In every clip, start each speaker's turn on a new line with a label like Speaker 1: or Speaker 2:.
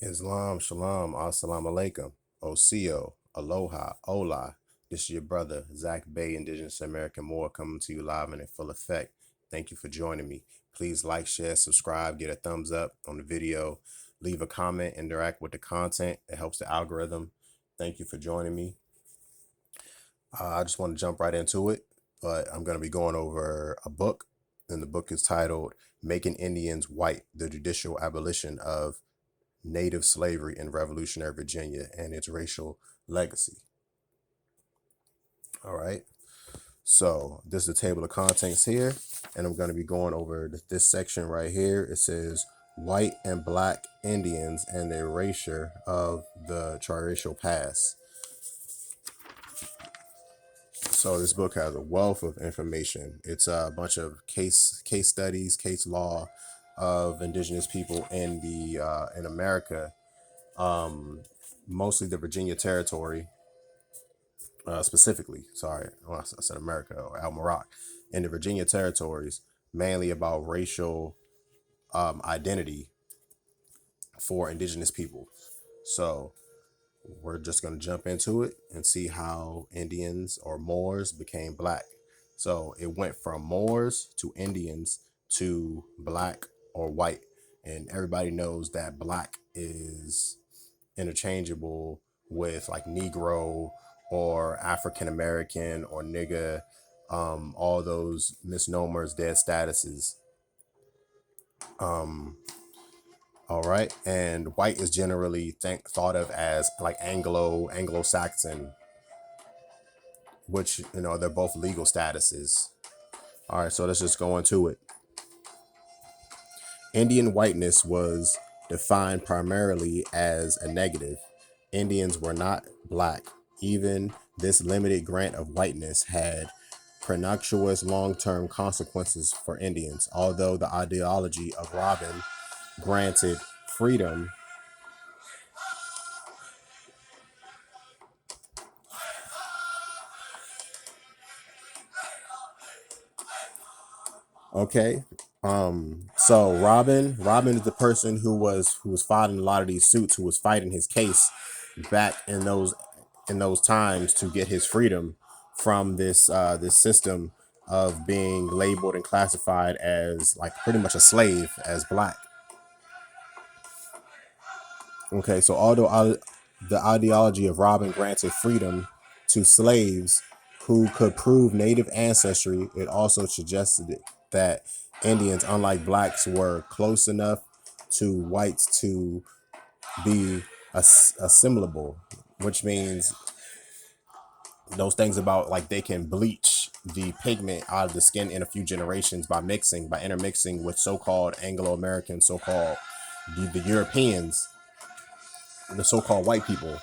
Speaker 1: Islam, shalom, assalamu alaikum, osio, aloha, hola. This is your brother, Zach Bay, Indigenous American Moor, coming to you live and in full effect. Thank you for joining me. Please like, share, subscribe, get a thumbs up on the video, leave a comment, interact with the content. It helps the algorithm. Thank you for joining me. I just want to jump right into it, but I'm going to be going over a book, and the book is titled Making Indians White, the Judicial Abolition of Native Slavery in Revolutionary Virginia and its Racial Legacy. All right. So this is the table of contents here, and I'm going to be going over this section right here. It says white and black Indians and the erasure of the triracial past. So this book has a wealth of information. It's a bunch of case studies, case law of indigenous people in America, mostly the Virginia territory, specifically. Sorry, I said America or Al-Marak, in the Virginia territories, mainly about racial identity for indigenous people. So we're just going to jump into it and see how Indians or Moors became black. So it went from Moors to Indians to black or white. And everybody knows that black is interchangeable with like Negro or African American or nigga, all those misnomers, dead statuses. All right, and white is generally thought of as like Anglo-Saxon, which they're both legal statuses. All right, so let's just go into it. Indian whiteness was defined primarily as a negative. Indians were not black. Even this limited grant of whiteness had pernicious long-term consequences for Indians. Although the ideology of Robin granted freedom, okay. So Robin is the person who was fighting a lot of these suits, who was fighting his case back in those times to get his freedom from this system of being labeled and classified as like pretty much a slave, as black. Okay, so although the ideology of Robin granted freedom to slaves who could prove native ancestry, it also suggested that Indians, unlike blacks, were close enough to whites to be assimilable, which means those things about like they can bleach the pigment out of the skin in a few generations by intermixing with so-called Anglo-American, so-called the Europeans, the so-called white people.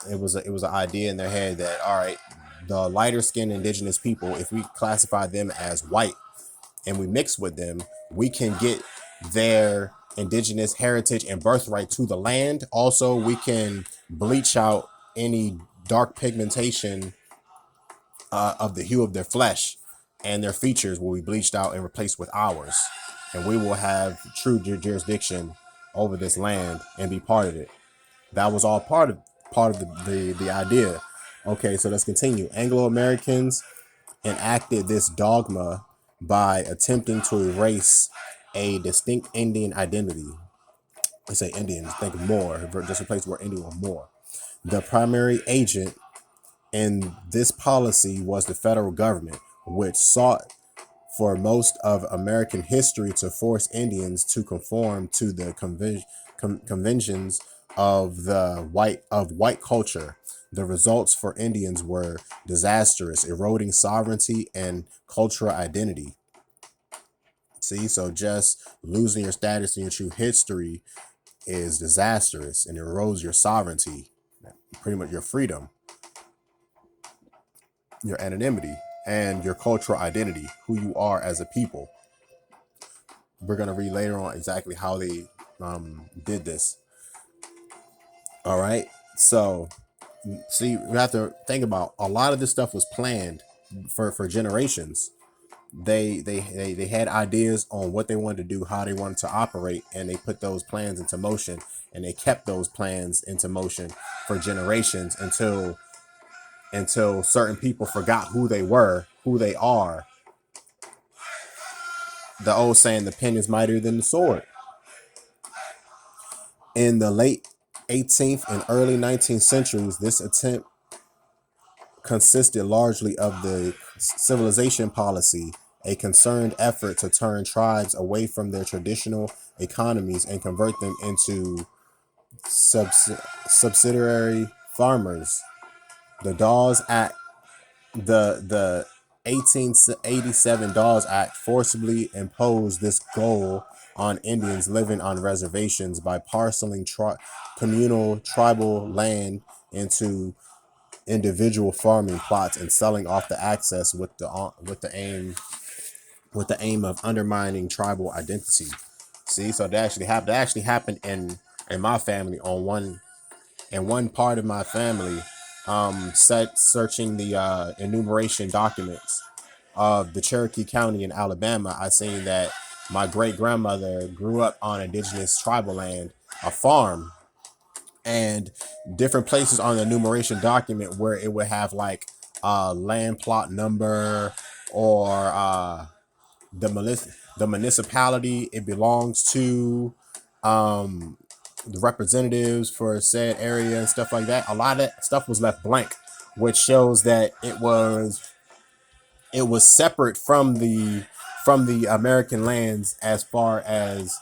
Speaker 1: It was an idea in their head that, all right, the lighter skinned indigenous people, if we classify them as white and we mix with them, we can get their indigenous heritage and birthright to the land. Also, we can bleach out any dark pigmentation of the hue of their flesh, and their features will be bleached out and replaced with ours, and we will have true jurisdiction over this land and be part of it. That was all part of the idea. Okay, so let's continue. Anglo-Americans enacted this dogma by attempting to erase a distinct Indian identity. I say Indians, think Moor, just replace the word Indian with Moor. The primary agent in this policy was the federal government, which sought for most of American history to force Indians to conform to the conventions of white culture. The results for Indians were disastrous, eroding sovereignty and cultural identity. See, so just losing your status and your true history is disastrous and erodes your sovereignty, pretty much your freedom, your anonymity, and your cultural identity, who you are as a people. We're going to read later on exactly how they did this. All right. So, see, we have to think about a lot of this stuff was planned for generations. They had ideas on what they wanted to do, how they wanted to operate, and they put those plans into motion, and they kept those plans into motion for generations until certain people forgot who they were, who they are. The old saying, the pen is mightier than the sword. In the late 18th and early 19th centuries, this attempt consisted largely of the civilization policy, a concerned effort to turn tribes away from their traditional economies and convert them into subsidiary farmers. The Dawes Act, the 1887 Dawes Act forcibly imposed this goal on Indians living on reservations by parceling communal tribal land into individual farming plots and selling off the access with the aim of undermining tribal identity. See, so that actually happened in my family on one part of my family. Searching the enumeration documents of the Cherokee County in Alabama, I seen that my great grandmother grew up on indigenous tribal land, a farm, and different places on the enumeration document where it would have like land plot number or the municipality it belongs to, the representatives for said area and stuff like that. A lot of that stuff was left blank, which shows that it was separate from the American lands as far as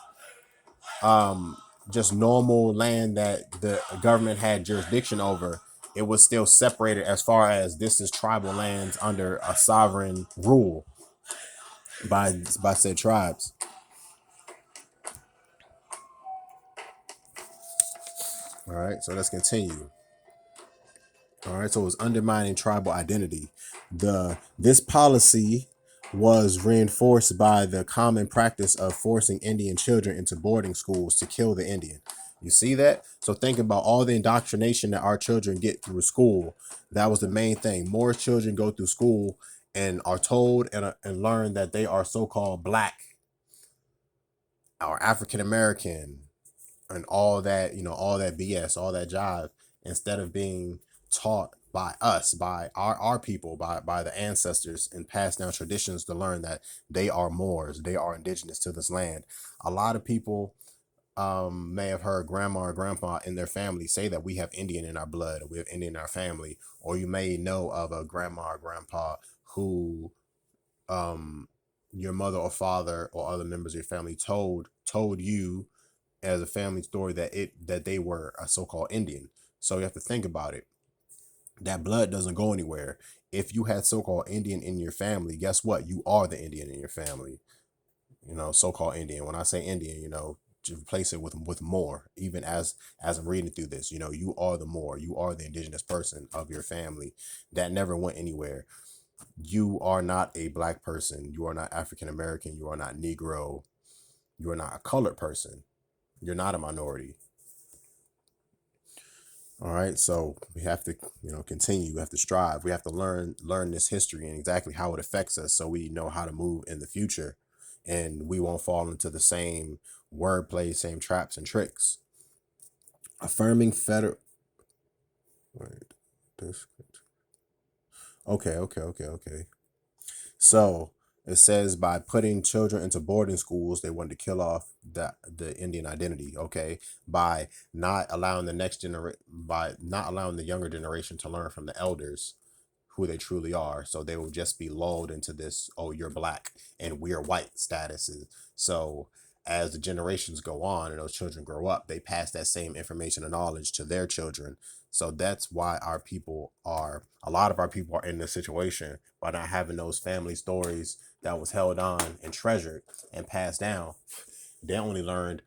Speaker 1: just normal land that the government had jurisdiction over. It was still separated as far as this is tribal lands under a sovereign rule by said tribes. All right, so let's continue. All right, so it was undermining tribal identity. This policy was reinforced by the common practice of forcing Indian children into boarding schools to kill the Indian. You see that? So think about all the indoctrination that our children get through school. That was the main thing. More children go through school and are told and learn that they are so-called black or African American and all that, all that BS, all that jive, instead of being taught by us, by our people, by the ancestors, and passed down traditions to learn that they are Moors, they are indigenous to this land. A lot of people may have heard grandma or grandpa in their family say that we have Indian in our blood, or we have Indian in our family, or you may know of a grandma or grandpa who your mother or father or other members of your family told you as a family story that they were a so-called Indian. So you have to think about it. That blood doesn't go anywhere. If you had so-called Indian in your family, guess what? You are the Indian in your family. So-called Indian. When I say Indian, to replace it with Moor. Even as I'm reading through this, you are the Moor. You are the indigenous person of your family. That never went anywhere. You are not a black person. You are not African American. You are not Negro. You are not a colored person. You're not a minority. All right. So we have to, continue. We have to strive. We have to learn this history and exactly how it affects us so we know how to move in the future and we won't fall into the same wordplay, same traps and tricks. Affirming federal. Wait, this. Okay. So it says by putting children into boarding schools, they wanted to kill off the Indian identity. Okay, by not allowing not allowing the younger generation to learn from the elders who they truly are. So they will just be lulled into this, oh, you're black and we're white statuses. So as the generations go on and those children grow up, they pass that same information and knowledge to their children. So that's why a lot of our people are in this situation by not having those family stories that was held on and treasured and passed down. They only learned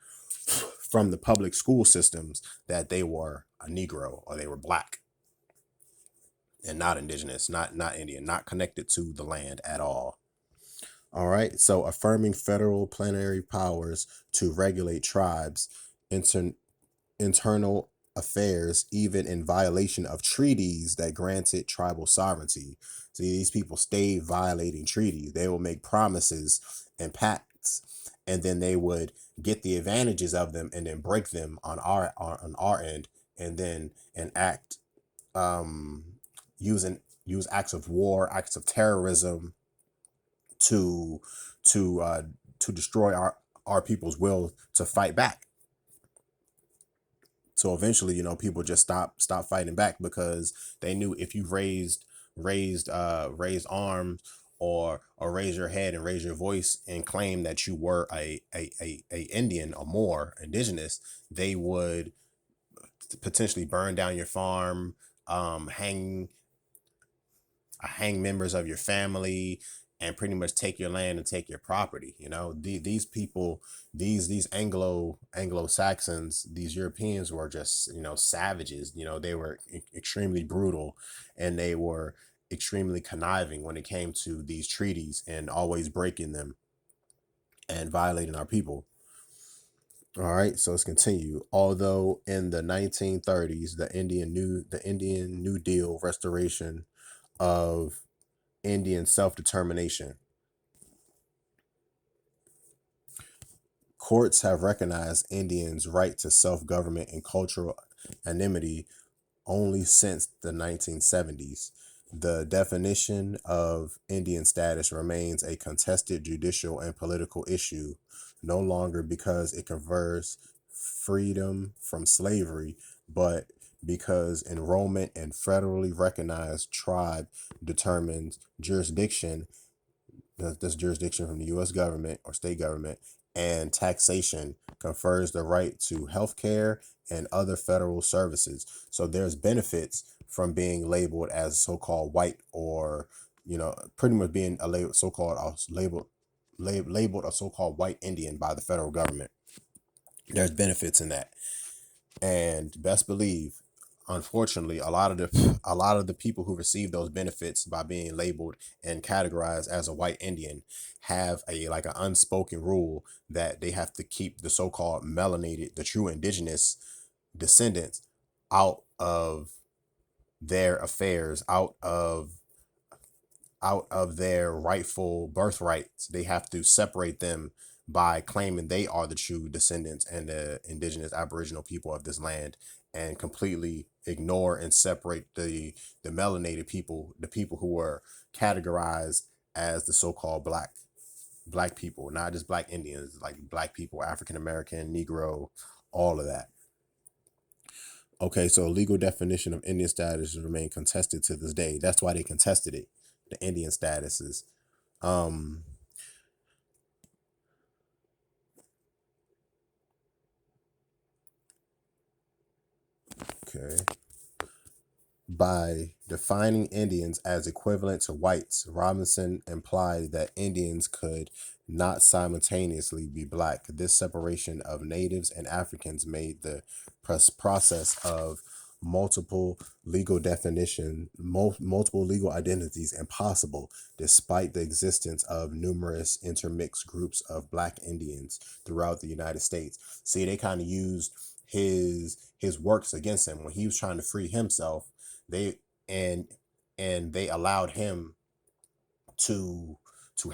Speaker 1: from the public school systems that they were a Negro or they were black and not indigenous, not Indian, not connected to the land at all. All right. So affirming federal plenary powers to regulate tribes, internal affairs, even in violation of treaties that granted tribal sovereignty. See, these people stayed violating treaties. They will make promises and pacts, and then they would get the advantages of them and then break them on our end, and then enact um use acts of war, acts of terrorism to to uh to destroy our people's will to fight back. So eventually, people just stop fighting back because they knew if you raised arms, or raise your head and raise your voice and claim that you were a Indian or more indigenous, they would potentially burn down your farm, hang members of your family, and pretty much take your land and take your property. These people, these Anglo Saxons, these Europeans were just savages. They were extremely brutal, and they were extremely conniving when it came to these treaties and always breaking them and violating our people. All right, so let's continue. Although in the 1930s, the Indian New Deal restoration of Indian self-determination, courts have recognized Indians' right to self-government and cultural anonymity only since the 1970s. The definition of Indian status remains a contested judicial and political issue, no longer because it confers freedom from slavery, but because enrollment in federally recognized tribe determines jurisdiction, this jurisdiction from the U.S. government or state government, and taxation confers the right to health care and other federal services. So there's benefits from being labeled as so-called white, or pretty much being a labeled a so-called white Indian by the federal government. There's benefits in that. And best believe, unfortunately, a lot of the people who receive those benefits by being labeled and categorized as a white Indian have an unspoken rule that they have to keep the so-called melanated, the true indigenous descendants, out of their affairs, out of their rightful birthrights. They have to separate them by claiming they are the true descendants and the indigenous aboriginal people of this land, and completely ignore and separate the melanated people, the people who were categorized as the so-called black people, not just black Indians, like black people, African American, Negro, all of that. Okay, so legal definition of Indian status remain contested to this day. That's why they contested it, the Indian statuses. Um, okay. By defining Indians as equivalent to whites, Robinson implied that Indians could not simultaneously be black. This separation of natives and Africans made the process of multiple multiple legal identities impossible, despite the existence of numerous intermixed groups of black Indians throughout the United States. See, they kind of used his works against him when he was trying to free himself. They and they allowed him to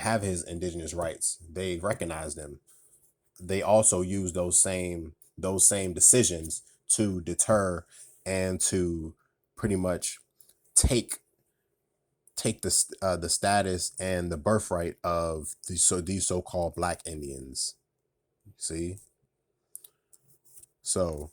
Speaker 1: have his indigenous rights. They recognized them. They also used those same decisions to deter and to pretty much take the status and the birthright of these so-called black Indians. See? So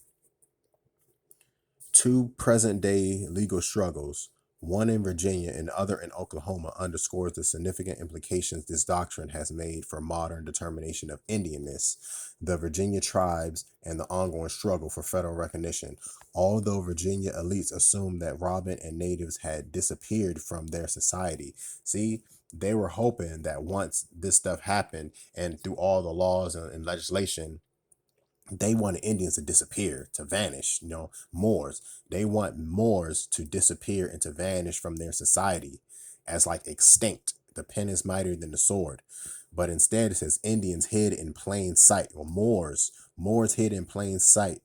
Speaker 1: two present day legal struggles, one in Virginia and the other in Oklahoma, underscores the significant implications this doctrine has made for modern determination of Indianness, the Virginia tribes, and the ongoing struggle for federal recognition. Although Virginia elites assumed that Robin and natives had disappeared from their society, see, they were hoping that once this stuff happened and through all the laws and legislation, they wanted Indians to disappear, to vanish. Moors. They want Moors to disappear and to vanish from their society as like extinct. The pen is mightier than the sword. But instead it says Indians hid in plain sight, or Moors hid in plain sight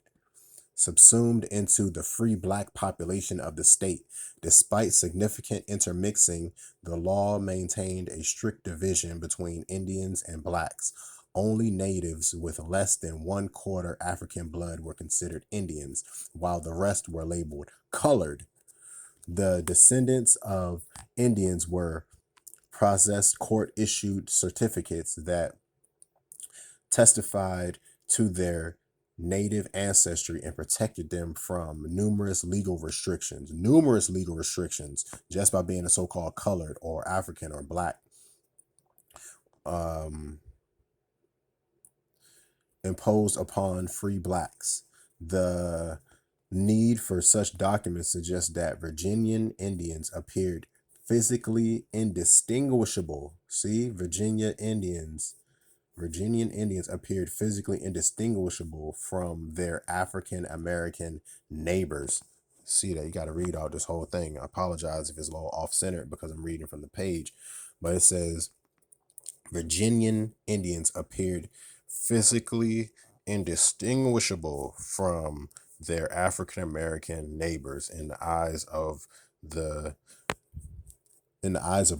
Speaker 1: subsumed into the free black population of the state. Despite significant intermixing, the law maintained a strict division between Indians and blacks. Only natives with less than 1/4 African blood were considered Indians, while the rest were labeled colored. The descendants of Indians were processed court-issued certificates that testified to their native ancestry and protected them from numerous legal restrictions just by being a so-called colored or African or black. Imposed upon free blacks. The need for such documents suggests that Virginian Indians appeared physically indistinguishable. See, Virginian Indians appeared physically indistinguishable from their African American neighbors. See that? You got to read out this whole thing. I apologize if it's a little off-centered because I'm reading from the page, but it says Virginian Indians appeared physically indistinguishable from their African American neighbors in the eyes of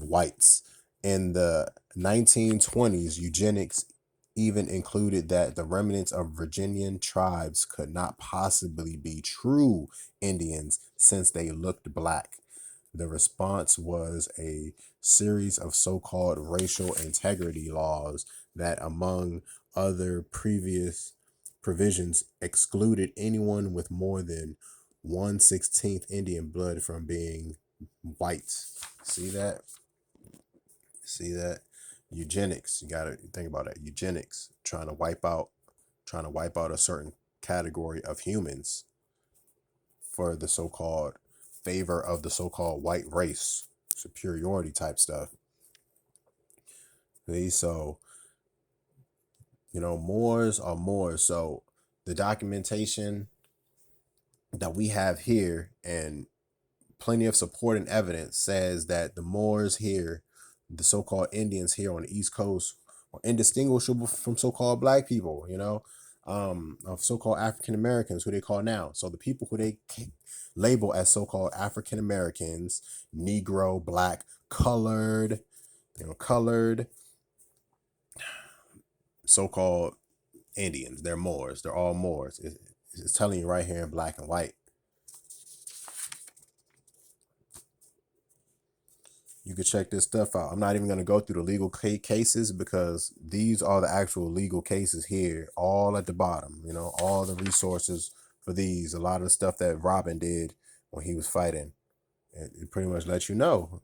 Speaker 1: whites. In the 1920s, eugenics even included that the remnants of Virginian tribes could not possibly be true Indians since they looked black. The response was a series of so-called racial integrity laws that, among other previous provisions, excluded anyone with more than 1/16 Indian blood from being white. See that? See that? Eugenics. You gotta think about that. Eugenics, trying to wipe out a certain category of humans for the so-called favor of the so-called white race, superiority type stuff. See, so Moors are Moors. So the documentation that we have here and plenty of supporting evidence says that the Moors here, the so-called Indians here on the East Coast, are indistinguishable from so-called black people, of so-called African Americans, who they call now. So the people who they label as so-called African Americans, Negro, black, colored, so-called Indians, they're Moors. They're all Moors. It's telling you right here in black and white. You can check this stuff out. I'm not even going to go through the legal cases because these are the actual legal cases here, all at the bottom. All the resources for these. A lot of the stuff that Robin did when he was fighting. It pretty much lets you know,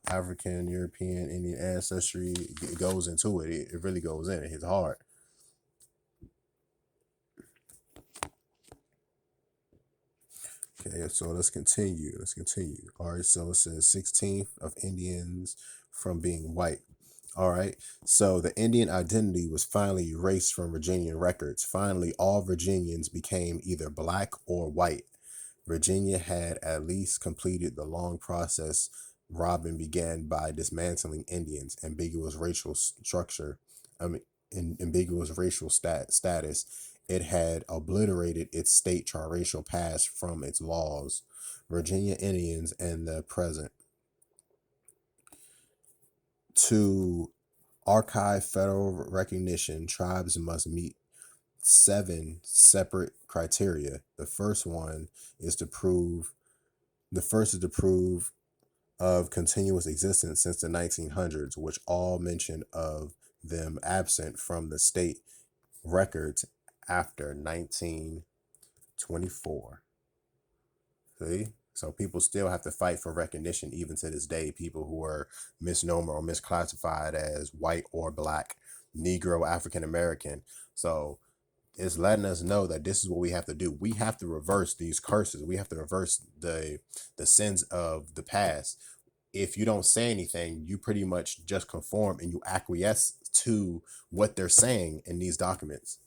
Speaker 1: African, European, Indian ancestry. It goes into it. It really goes in. It hits hard. Okay, so let's continue. All right, so it says 16th of Indians from being white. All right, so the Indian identity was finally erased from Virginian records. Finally, all Virginians became either black or white. Virginia had at least completed the long process Robin began by dismantling Indians' ambiguous racial structure, ambiguous racial status. It had obliterated its state triracial past from its laws. Virginia Indians and the present. To archive federal recognition, tribes must meet 7 separate criteria. The first is to prove of continuous existence since the 1900s, which all mention of them absent from the state records after 1924. See? So people still have to fight for recognition even to this day. People who are misnomer or misclassified as white or black, Negro, African American. So it's letting us know that this is what we have to do. We have to reverse these curses. We have to reverse the sins of the past. If you don't say anything, you pretty much just conform and you acquiesce to what they're saying in these documents.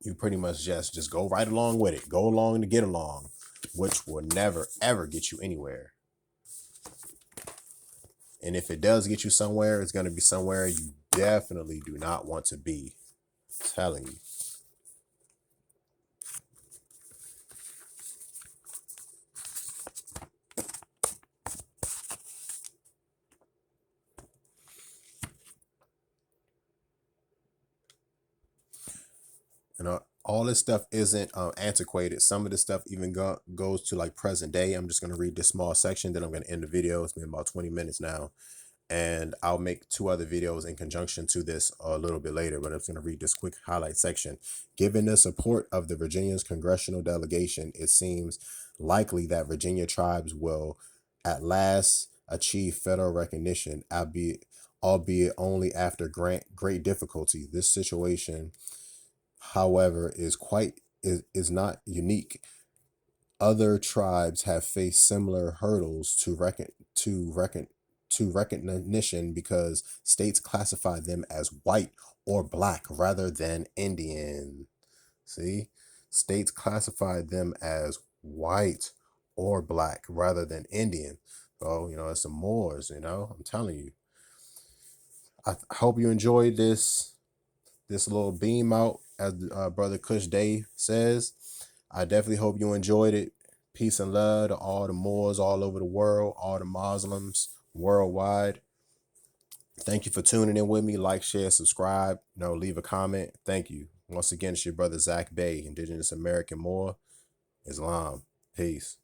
Speaker 1: You pretty much just go right along with it. Go along to get along, which will never, ever get you anywhere. And if it does get you somewhere, it's going to be somewhere you definitely do not want to be. I'm telling you. all this stuff isn't antiquated. Some of this stuff even goes to like present day. I'm just going to read this small section, then I'm going to end the video. It's been about 20 minutes now, and I'll make 2 other videos in conjunction to this a little bit later, but I'm just going to read this quick highlight section. Given the support of the Virginia's congressional delegation, it seems likely that Virginia tribes will at last achieve federal recognition, albeit only after great difficulty. This situation, however, is not unique. Other tribes have faced similar hurdles to recognition because states classify them as white or black rather than Indian. See, states classify them as white or black rather than Indian. So, it's the Moors, I'm telling you. I hope you enjoyed this little beam out, as Brother Kush Dave says. I definitely hope you enjoyed it. Peace and love to all the Moors all over the world, all the Muslims worldwide. Thank you for tuning in with me. Like, share, subscribe, leave a comment. Thank you. Once again, it's your brother Zach Bay, Indigenous American Moor, Islam. Peace.